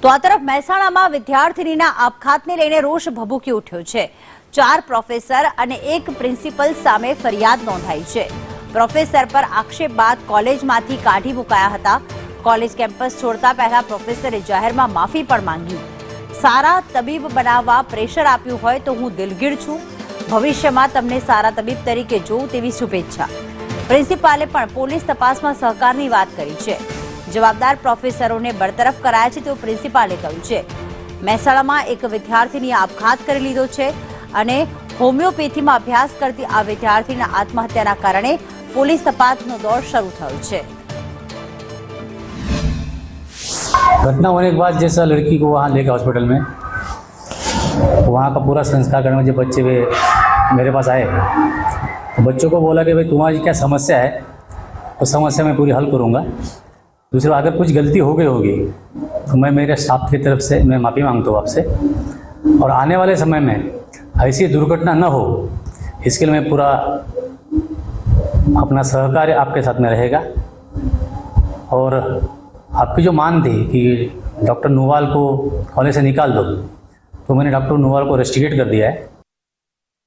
તો આ તરફ મહેસાણામાં વિદ્યાર્થીનીના આપઘાતને લઈને રોષ ભભૂકી ઉઠ્યો છે। 4 પ્રોફેસર અને 1 પ્રિન્સિપલ સામે ફરિયાદ નોંધાઈ છે। પ્રોફેસર પર આક્ષેપ બાદ કોલેજમાંથી કાઢી મુકાયા હતા। કોલેજ કેમ્પસ છોડતા પહેલા પ્રોફેસરે જાહેરમાં માફી પણ માંગી। સારા તબીબ બનાવવા પ્રેશર આપ્યું હોય તો હું દિલગીર છું। ભવિષ્યમાં તમને સારા તબીબ તરીકે જોઉં તેવી શુભેચ્છા। પ્રિન્સિપાલે પણ પોલીસ તપાસમાં સહકારની વાત કરી છે। જવાબદાર પ્રોફેસરોને બરતરફ કરાયા છે તેવું પ્રિન્સિપાલે કહ્યું છે। મહેસાણામાં એક વિદ્યાર્થીનીએ આપઘાત કરી લીધો છે અને હોમિયોપેથીમાં અભ્યાસ કરતી આ વિદ્યાર્થીના આત્મહત્યાના કારણે પોલીસ તપાસનો દौर શરૂ થયો છે। घटना होने के बाद जैसा लड़की को वहाँ लेके हॉस्पिटल में वहाँ का पूरा संस्कार करने में जब बच्चे वे मेरे पास आए तो बच्चों को बोला कि भाई तुम्हारी क्या समस्या है, उस समस्या मैं पूरी हल करूँगा। दूसरा, अगर कुछ गलती हो गई होगी तो मैं मेरे स्टाफ की तरफ से मैं माफ़ी मांगता हूँ आपसे, और आने वाले समय में ऐसी दुर्घटना न हो इसके लिए मैं पूरा अपना सहकार्य आपके साथ में रहेगा। और आपकी जो मांग थी कि डॉक्टर नूवाल को कॉलेज से निकाल दो, तो मैंने डॉक्टर नूवाल को रेस्टिकेट कर दिया है।